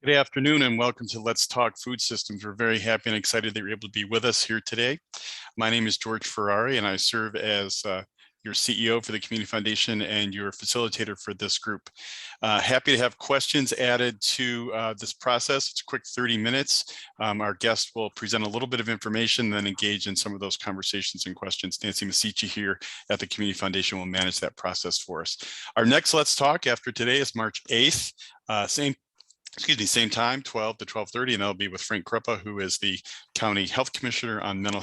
Good afternoon and welcome to Let's Talk Food Systems. We're very happy and excited that you're able to be with us here today. My name is George Ferrari and I serve as your CEO for the Community Foundation and your facilitator for this group. Happy to have questions added to this process. It's a quick 30 minutes. Our guest will present a little bit of information, then engage in some of those conversations and questions. Nancy Masici here at the Community Foundation will manage that process for us. Our next Let's Talk after today is March 8th. Same time, 12 to 12:30, and that'll be with Frank Kruppa, who is the County Health Commissioner on mental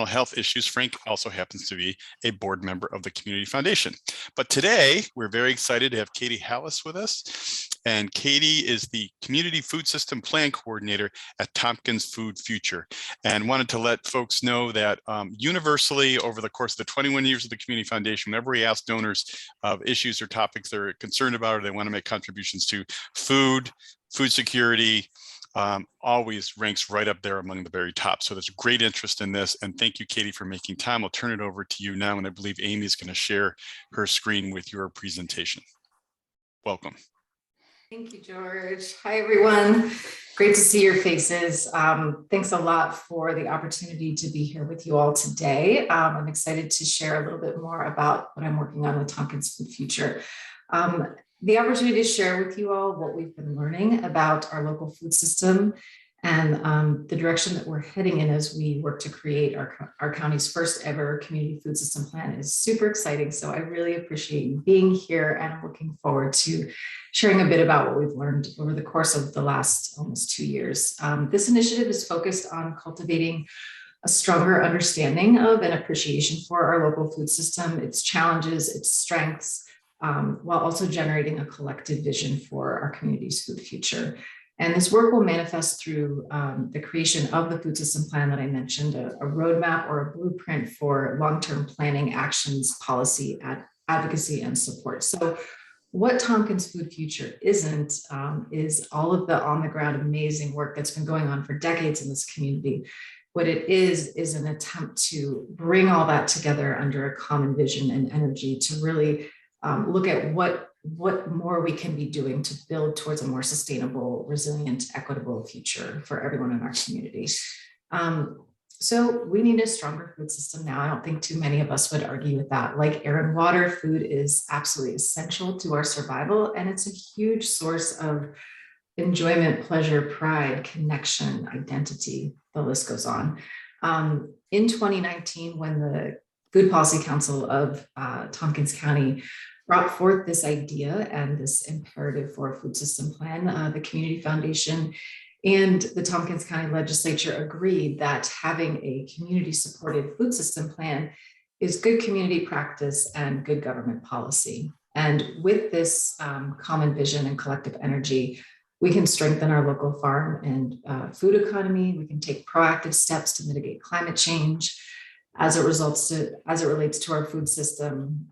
health issues. Frank also happens to be a board member of the Community Foundation. But today, we're very excited to have Katie Hallas with us. And Katie is the Community Food System Plan Coordinator at Tompkins Food Future. And wanted to let folks know that universally, over the course of the 21 years of the Community Foundation, whenever we ask donors of issues or topics they're concerned about or they want to make contributions to, food security always ranks right up there among the very top. So there's a great interest in this. And thank you, Katie, for making time. I'll turn it over to you now. And I believe Amy is going to share her screen with your presentation. Welcome. Thank you, George. Hi, everyone. Great to see your faces. Thanks a lot for the opportunity to be here with you all today. I'm excited to share a little bit more about what I'm working on with Tompkins Food Future. The opportunity to share with you all what we've been learning about our local food system and the direction that we're heading in as we work to create our county's first ever community food system plan is super exciting. So I really appreciate you being here and I'm looking forward to sharing a bit about what we've learned over the course of the last almost 2 years. This initiative is focused on cultivating a stronger understanding of and appreciation for our local food system, its challenges, its strengths, while also generating a collective vision for our community's food future. And this work will manifest through the creation of the food system plan that I mentioned, a roadmap or a blueprint for long-term planning, actions, policy, advocacy, and support. So what Tompkins Food Future isn't is all of the on-the-ground amazing work that's been going on for decades in this community. What it is an attempt to bring all that together under a common vision and energy to really look at what more we can be doing to build towards a more sustainable, resilient, equitable future for everyone in our community. So we need a stronger food system now. I don't think too many of us would argue with that. Like air and water, food is absolutely essential to our survival, and it's a huge source of enjoyment, pleasure, pride, connection, identity. The list goes on. In 2019, when the Food Policy Council of Tompkins County brought forth this idea and this imperative for a food system plan, the Community Foundation and the Tompkins County Legislature agreed that having a community-supported food system plan is good community practice and good government policy. And with this common vision and collective energy, we can strengthen our local farm and food economy. We can take proactive steps to mitigate climate change. As it relates to our food system,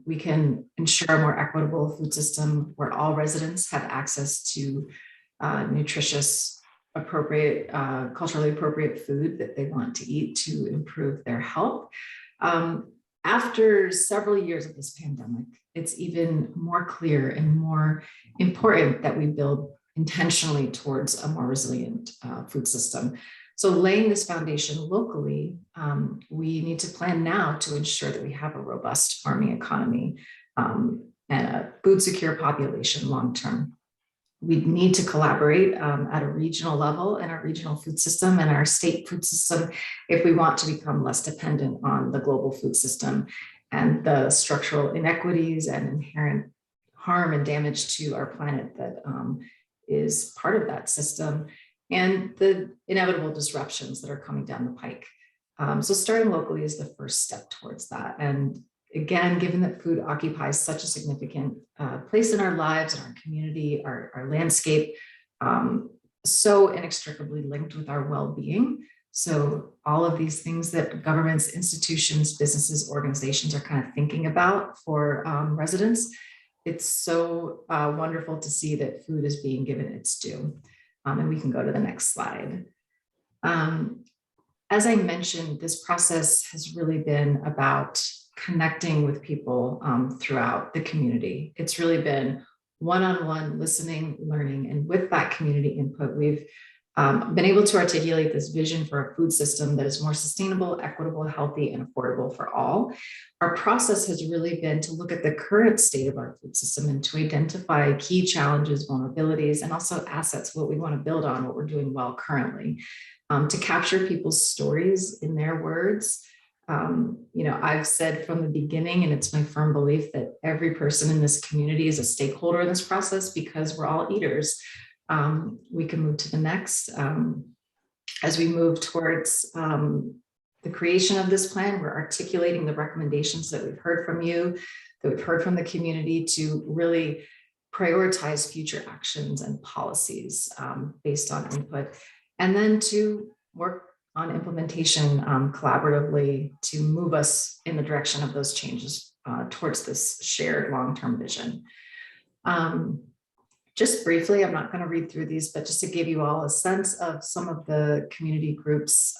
we can ensure a more equitable food system where all residents have access to nutritious, appropriate, culturally appropriate food that they want to eat to improve their health. After several years of this pandemic, it's even more clear and more important that we build intentionally towards a more resilient food system. So laying this foundation locally, we need to plan now to ensure that we have a robust farming economy and a food secure population long-term. We need to collaborate at a regional level in our regional food system and our state food system if we want to become less dependent on the global food system and the structural inequities and inherent harm and damage to our planet that is part of that system, and the inevitable disruptions that are coming down the pike. So starting locally is the first step towards that. And again, given that food occupies such a significant place in our lives, in our community, our landscape, so inextricably linked with our well-being. So all of these things that governments, institutions, businesses, organizations are kind of thinking about for residents, it's so wonderful to see that food is being given its due. And we can go to the next slide. As I mentioned, this process has really been about connecting with people throughout the community. It's really been one-on-one listening, learning, and with that community input, we've been able to articulate this vision for a food system that is more sustainable, equitable, healthy, and affordable for all. Our process has really been to look at the current state of our food system and to identify key challenges, vulnerabilities, and also assets, what we want to build on, what we're doing well currently, to capture people's stories in their words. I've said from the beginning, and it's my firm belief, that every person in this community is a stakeholder in this process because we're all eaters. We can move to the next. As we move towards the creation of this plan, we're articulating the recommendations that we've heard from you, that we've heard from the community, to really prioritize future actions and policies based on input, and then to work on implementation collaboratively to move us in the direction of those changes towards this shared long-term vision. Just briefly, I'm not going to read through these, but just to give you all a sense of some of the community groups,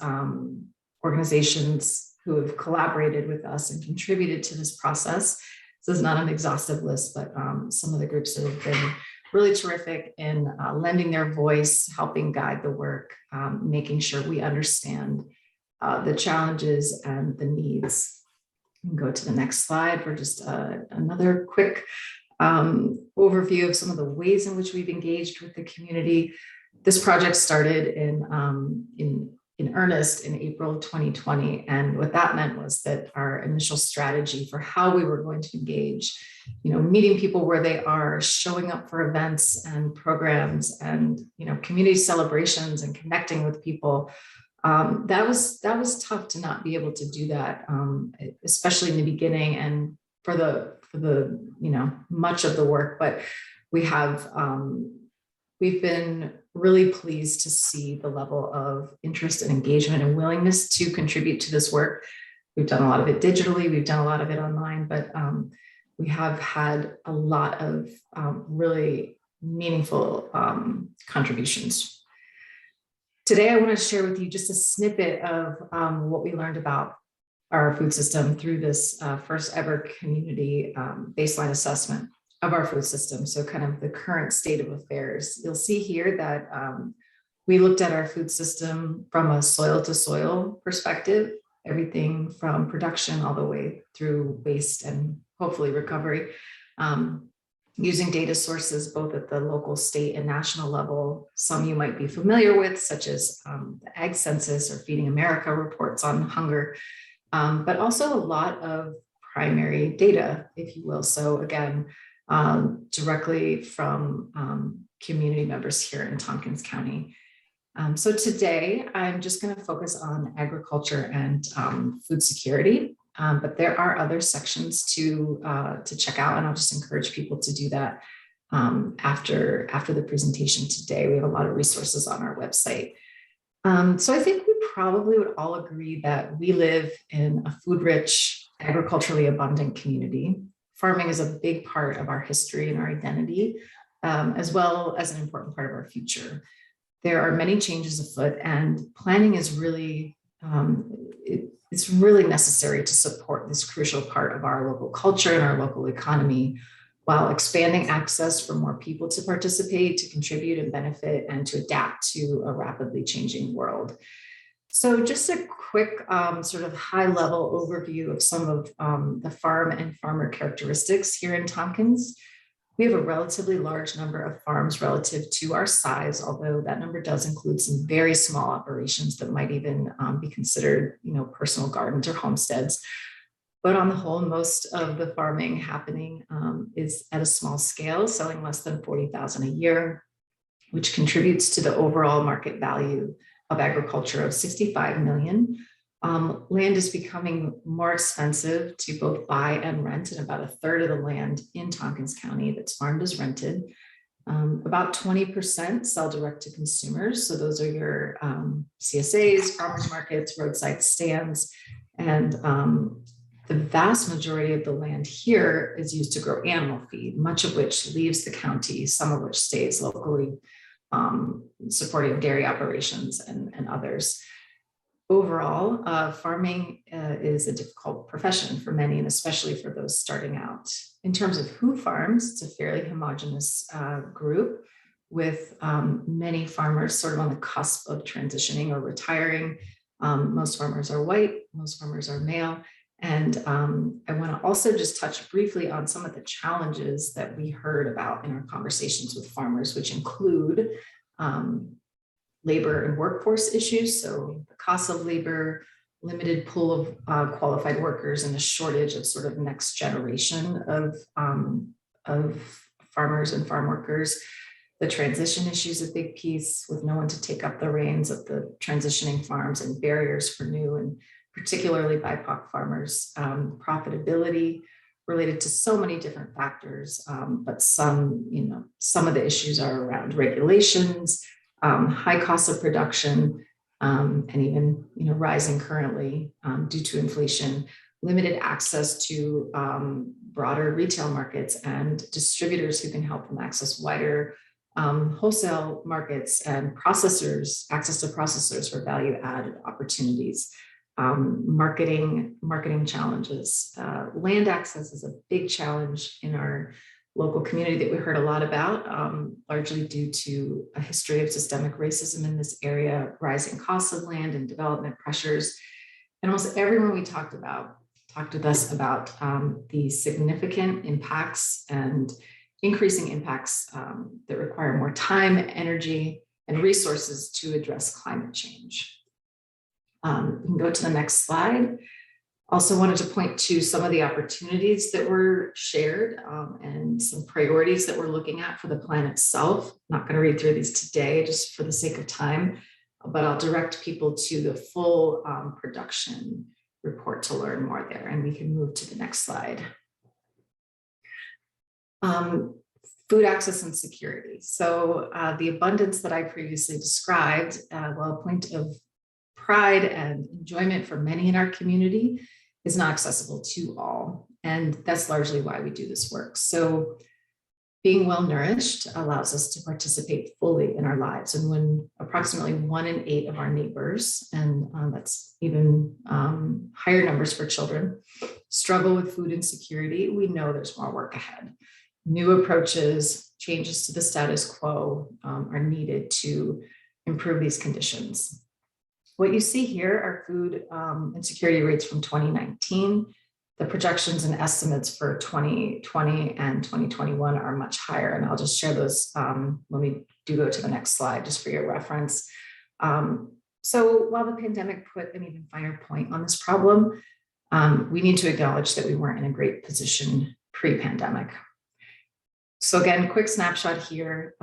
organizations who have collaborated with us and contributed to this process. This is not an exhaustive list, but some of the groups that have been really terrific in lending their voice, helping guide the work, making sure we understand the challenges and the needs. You can go to the next slide for just another quick overview of some of the ways in which we've engaged with the community. This project started in earnest in April 2020. And what that meant was that our initial strategy for how we were going to engage, meeting people where they are, showing up for events and programs and, community celebrations and connecting with people. That was tough to not be able to do that, especially in the beginning and for the much of the work. But we've been really pleased to see the level of interest and engagement and willingness to contribute to this work. We've done a lot of it digitally, we've done a lot of it online, but we have had a lot of really meaningful contributions. Today, I want to share with you just a snippet of what we learned about our food system through this first ever community baseline assessment of our food system. So kind of the current state of affairs. You'll see here that we looked at our food system from a soil to soil perspective, everything from production all the way through waste and hopefully recovery, using data sources both at the local, state, and national level. Some you might be familiar with, such as the Ag Census or Feeding America reports on hunger, but also a lot of primary data, if you will. So again, directly from community members here in Tompkins County. So today, I'm just going to focus on agriculture and food security, but there are other sections to check out, and I'll just encourage people to do that after the presentation today. We have a lot of resources on our website. So I think we probably would all agree that we live in a food-rich, agriculturally abundant community. Farming is a big part of our history and our identity, as well as an important part of our future. There are many changes afoot, and planning is really, it's really necessary to support this crucial part of our local culture and our local economy, while expanding access for more people to participate, to contribute and benefit, and to adapt to a rapidly changing world. So just a quick sort of high-level overview of some of the farm and farmer characteristics here in Tompkins. We have a relatively large number of farms relative to our size, although that number does include some very small operations that might even be considered, personal gardens or homesteads. But on the whole, most of the farming happening is at a small scale, selling less than $40,000 a year, which contributes to the overall market value of agriculture of $65 million. Land is becoming more expensive to both buy and rent, and about a third of the land in Tompkins County that's farmed is rented. About 20% sell direct to consumers. So those are your CSAs, farmers markets, roadside stands, and the vast majority of the land here is used to grow animal feed, much of which leaves the county, some of which stays locally, supporting dairy operations and others. Overall, farming is a difficult profession for many, and especially for those starting out. In terms of who farms, it's a fairly homogeneous group with many farmers sort of on the cusp of transitioning or retiring. Most farmers are white, most farmers are male. And I want to also just touch briefly on some of the challenges that we heard about in our conversations with farmers, which include labor and workforce issues. So the cost of labor, limited pool of qualified workers, and a shortage of sort of next generation of farmers and farm workers. The transition issue is a big piece with no one to take up the reins of the transitioning farms and barriers for new and particularly BIPOC farmers. Profitability related to so many different factors, but some of the issues are around regulations, high costs of production, and even rising currently due to inflation, limited access to broader retail markets and distributors who can help them access wider wholesale markets, and access to processors for value-added opportunities, marketing challenges. Land access is a big challenge in our local community that we heard a lot about, largely due to a history of systemic racism in this area, rising costs of land and development pressures. And almost everyone we talked with us about the significant impacts and increasing impacts that require more time, energy, and resources to address climate change. We can go to the next slide. Also wanted to point to some of the opportunities that were shared and some priorities that we're looking at for the plan itself. I'm not going to read through these today just for the sake of time, but I'll direct people to the full production report to learn more there, and we can move to the next slide. Food access and security. So the abundance that I previously described, while a point of pride and enjoyment for many in our community, is not accessible to all. And that's largely why we do this work. So being well nourished allows us to participate fully in our lives. And when approximately 1 in 8 of our neighbors, and that's even higher numbers for children, struggle with food insecurity, we know there's more work ahead. New approaches, changes to the status quo are needed to improve these conditions. What you see here are food insecurity rates from 2019. The projections and estimates for 2020 and 2021 are much higher, and I'll just share those when we do go to the next slide, just for your reference. So while the pandemic put an even finer point on this problem, we need to acknowledge that we weren't in a great position pre-pandemic. So again, quick snapshot here.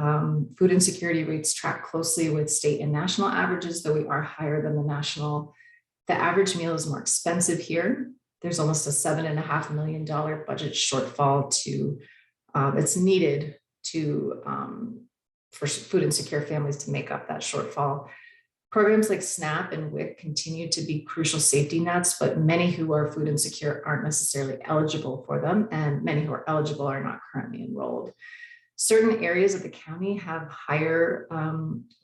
Food insecurity rates track closely with state and national averages, though we are higher than the national. The average meal is more expensive here. There's almost a $7.5 million budget shortfall that's needed for food insecure families to make up that shortfall. Programs like SNAP and WIC continue to be crucial safety nets, but many who are food insecure aren't necessarily eligible for them, and many who are eligible are not currently enrolled. Certain areas of the county have higher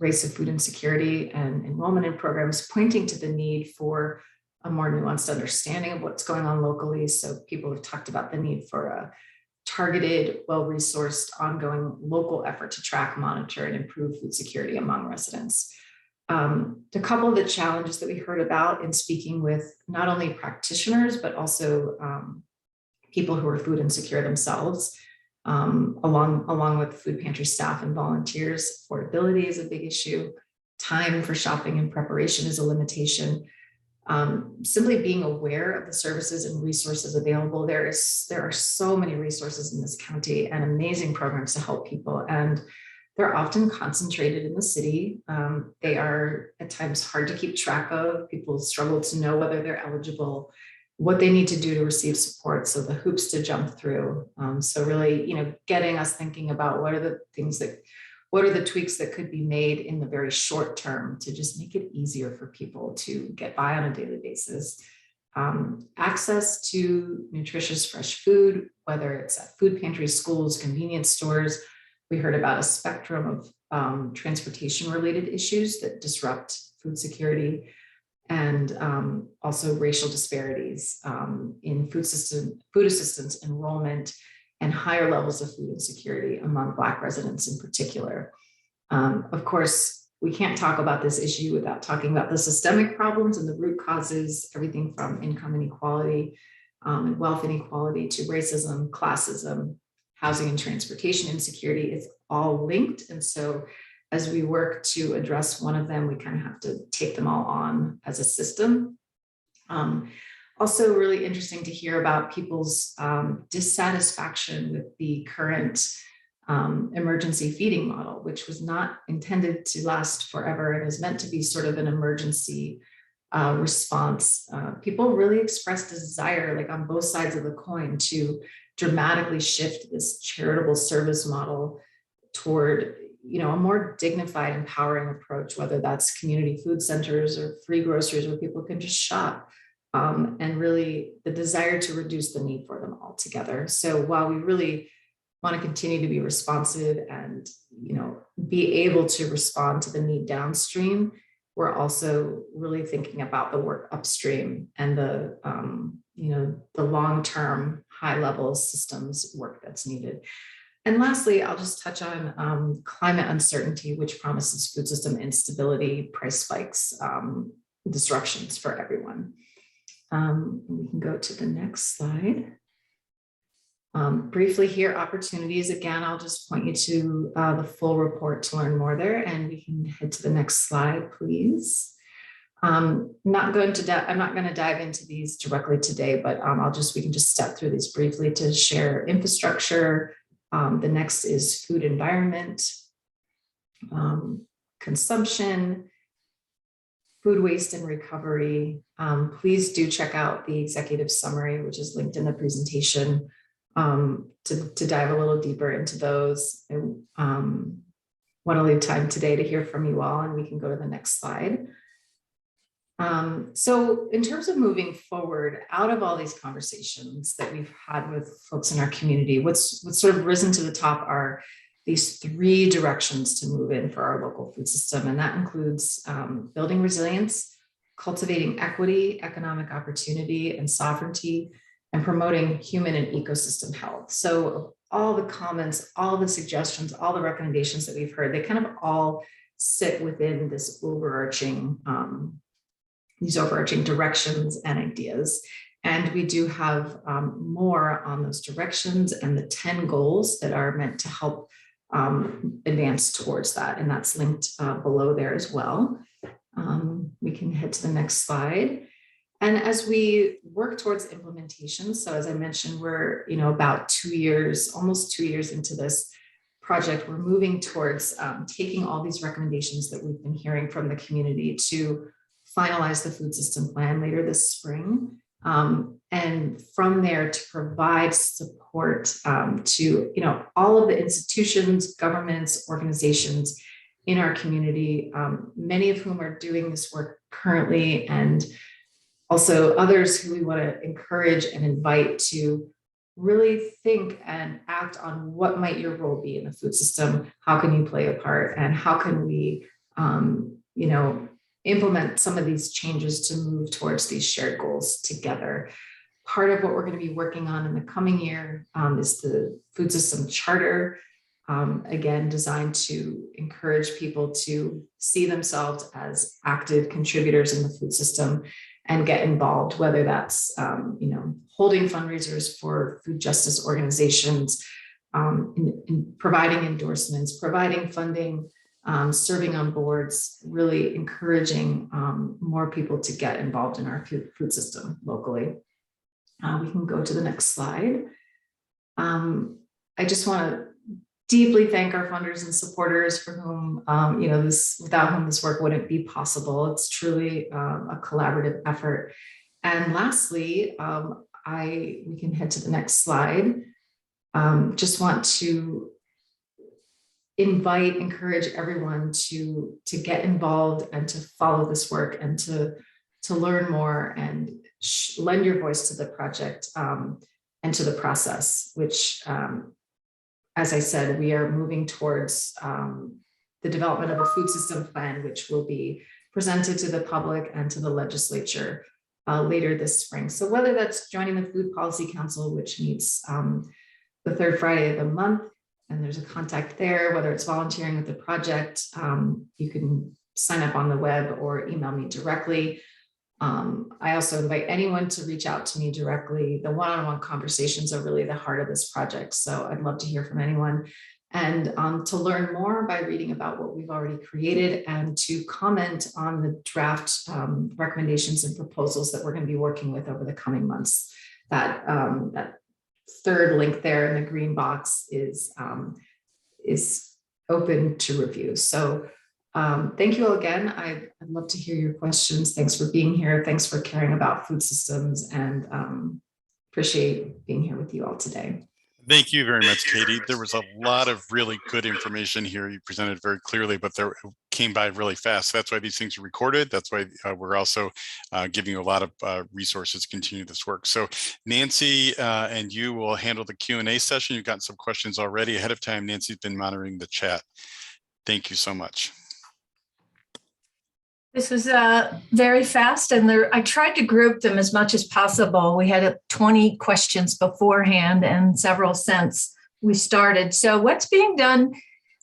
rates of food insecurity and enrollment in programs, pointing to the need for a more nuanced understanding of what's going on locally. So people have talked about the need for a targeted, well-resourced, ongoing local effort to track, monitor, and improve food security among residents. A couple of the challenges that we heard about in speaking with not only practitioners, but also people who are food insecure themselves, along with food pantry staff and volunteers. Affordability is a big issue. Time for shopping and preparation is a limitation. Simply being aware of the services and resources available. There are so many resources in this county and amazing programs to help people, and they're often concentrated in the city. They are at times hard to keep track of. People struggle to know whether they're eligible, what they need to do to receive support, so the hoops to jump through. So really, getting us thinking about what are the tweaks that could be made in the very short term to just make it easier for people to get by on a daily basis. Access to nutritious, fresh food, whether it's at food pantries, schools, convenience stores. We heard about a spectrum of transportation-related issues that disrupt food security, and also racial disparities in food assistance enrollment and higher levels of food insecurity among Black residents in particular. Of course, we can't talk about this issue without talking about the systemic problems and the root causes, everything from income inequality and wealth inequality to racism, classism, housing and transportation insecurity. It's all linked. And so as we work to address one of them, we kind of have to take them all on as a system. Also really interesting to hear about people's dissatisfaction with the current emergency feeding model, which was not intended to last forever and is meant to be sort of an emergency response. People really expressed a desire, like on both sides of the coin, to dramatically shift this charitable service model toward, you know, a more dignified, empowering approach, whether that's community food centers or free groceries where people can just shop, and really the desire to reduce the need for them altogether. So while we really want to continue to be responsive and, you know, be able to respond to the need downstream, we're also really thinking about the work upstream and the, you know, the long-term high-level systems work that's needed. And lastly, I'll just touch on climate uncertainty, which promises food system instability, price spikes, disruptions for everyone. We can go to the next slide. Briefly here, opportunities. Again, I'll just point you to the full report to learn more there, and we can head to the next slide, please. I'm not going to dive into these directly today, but we can just step through these briefly to share infrastructure. The next is food environment, consumption, food waste and recovery. Please do check out the executive summary, which is linked in the presentation, to dive a little deeper into those. I want to leave time today to hear from you all, and we can go to the next slide. So in terms of moving forward, out of all these conversations that we've had with folks in our community, what's sort of risen to the top are these three directions to move in for our local food system. And that includes building resilience, cultivating equity, economic opportunity, and sovereignty, and promoting human and ecosystem health. So all the comments, all the suggestions, all the recommendations that we've heard, they kind of all sit within this overarching these overarching directions and ideas. And we do have more on those directions and the 10 goals that are meant to help advance towards that. And that's linked below there as well. We can head to the next slide. And as we work towards implementation, so as I mentioned, we're about 2 years, almost 2 years into this project, we're moving towards taking all these recommendations that we've been hearing from the community to finalize the food system plan later this spring. And from there to provide support to all of the institutions, governments, organizations in our community, many of whom are doing this work currently, and also others who we want to encourage and invite to really think and act on what might your role be in the food system, how can you play a part, and how can we implement some of these changes to move towards these shared goals together. Part of what we're going to be working on in the coming year is the food system charter, again, designed to encourage people to see themselves as active contributors in the food system and get involved, whether that's holding fundraisers for food justice organizations, in providing endorsements, providing funding, serving on boards, really encouraging more people to get involved in our food system locally. We can go to the next slide. I just want to deeply thank our funders and supporters for whom, without whom this work wouldn't be possible. It's truly a collaborative effort. And lastly, we can head to the next slide. Just want to encourage everyone to get involved and to follow this work and to learn more and lend your voice to the project and to the process, which, as I said, we are moving towards the development of a food system plan, which will be presented to the public and to the legislature later this spring. So whether that's joining the Food Policy Council, which meets the third Friday of the month, and there's a contact there, whether it's volunteering with the project. You can sign up on the web or email me directly. I also invite anyone to reach out to me directly. The one-on-one conversations are really the heart of this project. So I'd love to hear from anyone, and to learn more by reading about what we've already created, and to comment on the draft recommendations and proposals that we're going to be working with over the coming months. That third link there in the green box is open to review. So thank you all again. I'd love to hear your questions. Thanks for being here. Thanks for caring about food systems, and appreciate being here with you all today. Thank you very much, Katie. There was a lot of really good information here. You presented very clearly, but there came by really fast. That's why these things are recorded. That's why we're also giving you a lot of resources to continue this work. So Nancy and you will handle the Q&A session. You've gotten some questions already ahead of time. Nancy's been monitoring the chat. Thank you so much. This was very fast, and I tried to group them as much as possible. We had 20 questions beforehand and several since we started. So what's being done?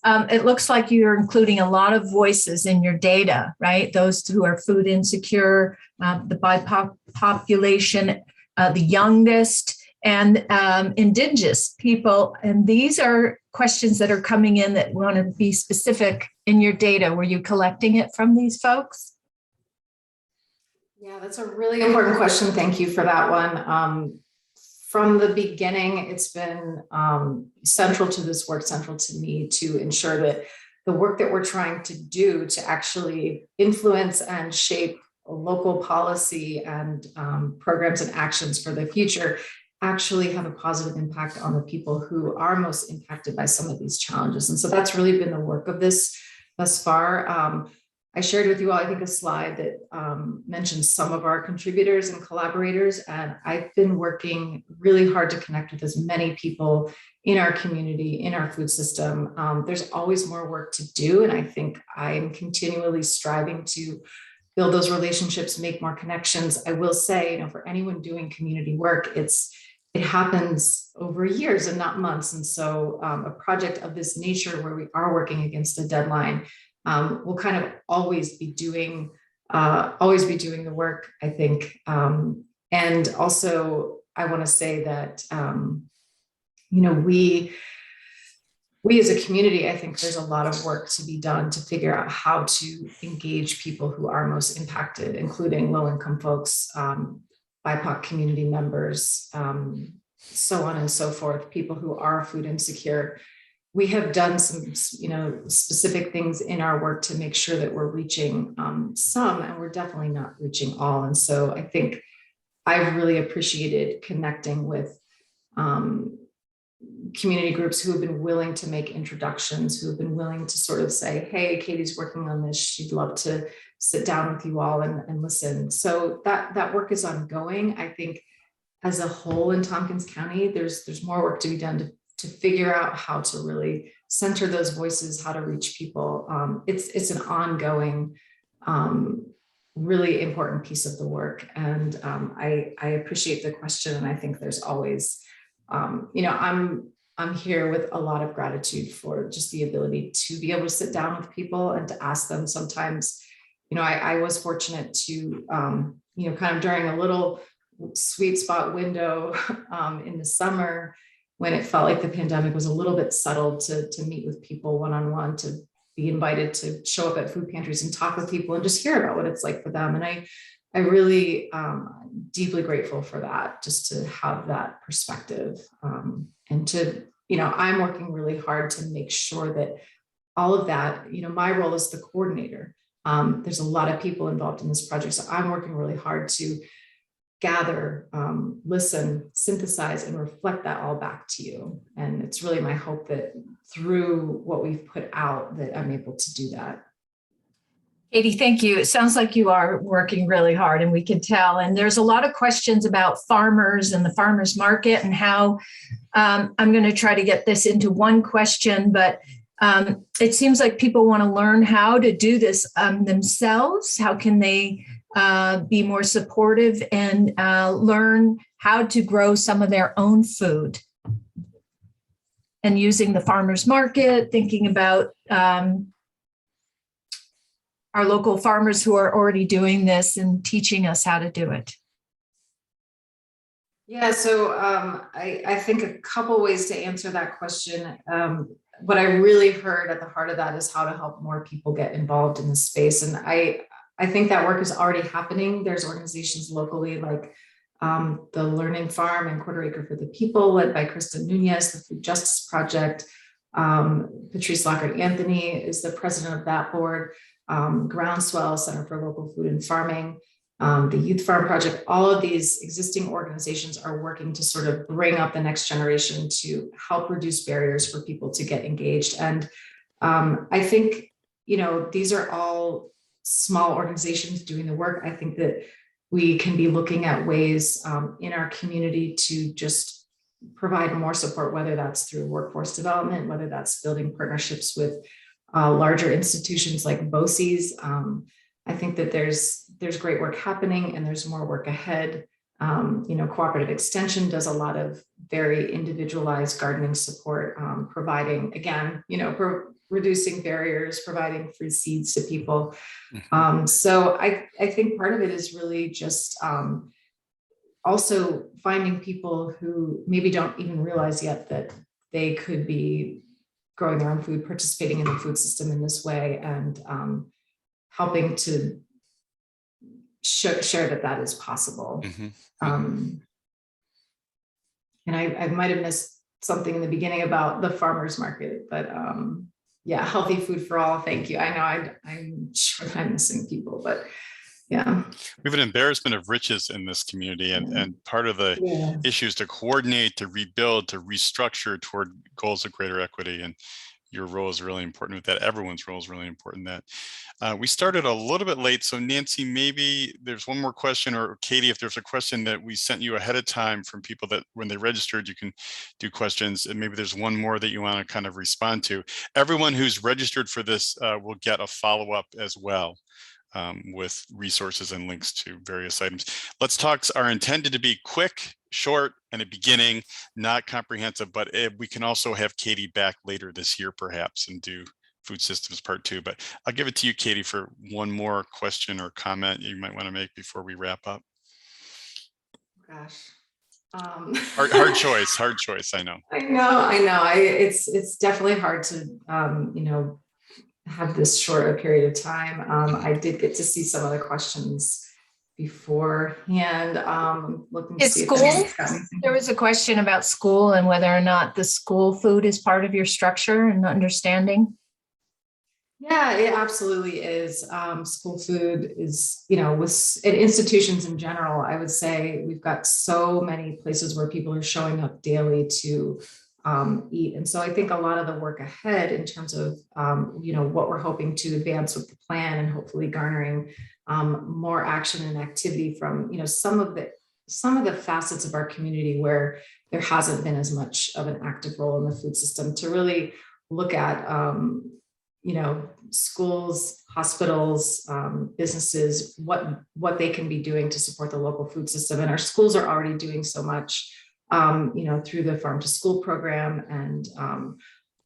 It looks like you're including a lot of voices in your data, right? Those who are food insecure, the BIPOC population, the youngest, and indigenous people. And these are questions that are coming in that want to be specific in your data. Were you collecting it from these folks? Yeah, that's a really important question. Thank you for that one. From the beginning, it's been central to this work, central to me, to ensure that the work that we're trying to do to actually influence and shape local policy and programs and actions for the future actually have a positive impact on the people who are most impacted by some of these challenges. And so that's really been the work of this thus far. I shared with you all, I think, a slide that mentions some of our contributors and collaborators, and I've been working really hard to connect with as many people in our community, in our food system. There's always more work to do, and I think I am continually striving to build those relationships, make more connections. I will say, for anyone doing community work, it happens over years and not months. And so a project of this nature where we are working against a deadline, we'll kind of always be doing the work, I think. And also, I want to say that, we as a community, I think there's a lot of work to be done to figure out how to engage people who are most impacted, including low-income folks, BIPOC community members, so on and so forth, people who are food insecure. We have done some, specific things in our work to make sure that we're reaching some, and we're definitely not reaching all. And so I think I've really appreciated connecting with community groups who have been willing to make introductions, who have been willing to sort of say, hey, Katie's working on this. She'd love to sit down with you all and listen. So that work is ongoing. I think as a whole in Tompkins County, there's more work to be done to figure out how to really center those voices, how to reach people. It's an ongoing, really important piece of the work. And I appreciate the question. And I think there's always, I'm here with a lot of gratitude for just the ability to be able to sit down with people and to ask them. Sometimes, I was fortunate to, kind of during a little sweet spot window in the summer, when it felt like the pandemic was a little bit settled, to meet with people one-on-one, to be invited to show up at food pantries and talk with people and just hear about what it's like for them. And I really deeply grateful for that, just to have that perspective, and to, I'm working really hard to make sure that all of that, my role is the coordinator. There's a lot of people involved in this project. So I'm working really hard to gather, listen, synthesize, and reflect that all back to you. And it's really my hope that through what we've put out, that I'm able to do that. Katie, thank you. It sounds like you are working really hard, and we can tell. And there's a lot of questions about farmers and the farmers market, and how I'm going to try to get this into one question, but it seems like people want to learn how to do this themselves. How can they be more supportive and learn how to grow some of their own food? and using the farmers market, thinking about our local farmers who are already doing this and teaching us how to do it? Yeah, so I think a couple ways to answer that question. What I really heard at the heart of that is how to help more people get involved in the space. And I think that work is already happening. There's organizations locally like the Learning Farm and Quarter Acre for the People, led by Krista Nunez, the Food Justice Project. Patrice Lockhart-Anthony is the president of that board. Groundswell, Center for Local Food and Farming, the Youth Farm Project, all of these existing organizations are working to sort of bring up the next generation to help reduce barriers for people to get engaged. And I think, these are all small organizations doing the work. I think that we can be looking at ways in our community to just provide more support, whether that's through workforce development, whether that's building partnerships with larger institutions like BOCES. I think that there's great work happening and there's more work ahead. Cooperative Extension does a lot of very individualized gardening support, providing, again, reducing barriers, providing free seeds to people. So I think part of it is really just also finding people who maybe don't even realize yet that they could be growing their own food, participating in the food system in this way, and helping to share that is possible. And I might have missed something in the beginning about the farmers market, but yeah, healthy food for all. Thank you. I know I'm sure I'm missing people, but yeah. We have an embarrassment of riches in this community, and part of the issue is to coordinate, to rebuild, to restructure toward goals of greater equity. And your role is really important with that. Everyone's role is really important. That we started a little bit late. So Nancy, maybe there's one more question, or Katie, if there's a question that we sent you ahead of time from people that when they registered, you can do questions. And maybe there's one more that you want to kind of respond to. Everyone who's registered for this will get a follow-up as well. With resources and links to various items. Let's Talks are intended to be quick, short, and a beginning, not comprehensive, but we can also have Katie back later this year, perhaps, and do Food Systems Part 2. But I'll give it to you, Katie, for one more question or comment you might want to make before we wrap up. Gosh. Hard choice, I know. I know. It's definitely hard to, have this short a period of time. I did get to see some of the questions beforehand. Looking to see if there was a question about school and whether or not the school food is part of your structure and understanding. Yeah, it absolutely is. School food is, with institutions in general, I would say we've got so many places where people are showing up daily to eat. And so I think a lot of the work ahead in terms of, what we're hoping to advance with the plan and hopefully garnering more action and activity from, some of the facets of our community where there hasn't been as much of an active role in the food system, to really look at, schools, hospitals, businesses, what they can be doing to support the local food system. And our schools are already doing so much, through the Farm to School program and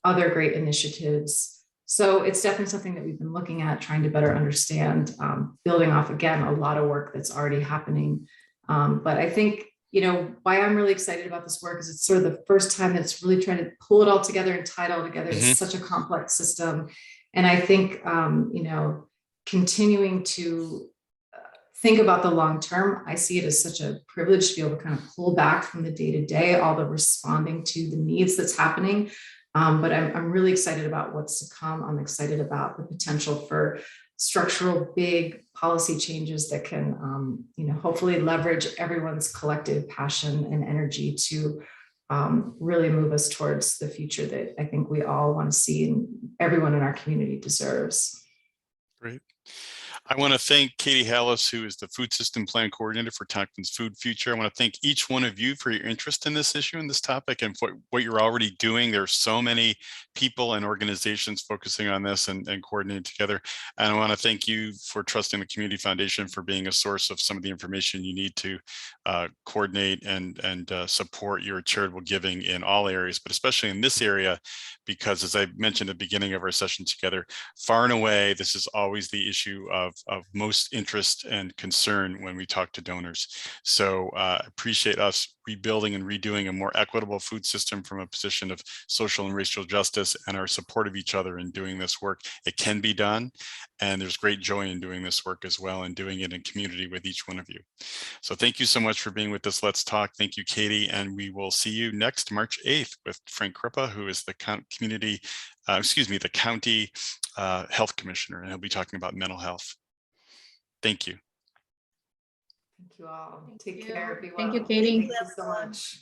other great initiatives. So it's definitely something that we've been looking at, trying to better understand, building off, again, a lot of work that's already happening. But I think, why I'm really excited about this work is it's sort of the first time that it's really trying to pull it all together and tie it all together. It's such a complex system. And I think, continuing to think about the long term, I see it as such a privilege to be able to kind of pull back from the day-to-day, all the responding to the needs that's happening. But I'm really excited about what's to come. I'm excited about the potential for structural big policy changes that can, hopefully leverage everyone's collective passion and energy to really move us towards the future that I think we all want to see and everyone in our community deserves. Great. I want to thank Katie Hallas, who is the Food System Plan Coordinator for Tompkins Food Future. I want to thank each one of you for your interest in this issue and this topic and for what you're already doing. There are so many people and organizations focusing on this and coordinating together. And I want to thank you for trusting the Community Foundation for being a source of some of the information you need to coordinate and support your charitable giving in all areas, but especially in this area, because as I mentioned at the beginning of our session together, far and away, this is always the issue of most interest and concern when we talk to donors. So appreciate us rebuilding and redoing a more equitable food system from a position of social and racial justice and our support of each other in doing this work. It can be done, and there's great joy in doing this work as well and doing it in community with each one of you. So thank you so much for being with us. Let's talk. Thank you, Katie, and we will see you next March 8th with Frank Krippa, who is the county health commissioner, and he'll be talking about mental health. Thank you. Thank you all. Thank Take you. care, everyone. Thank you, Katie. Thank you so much.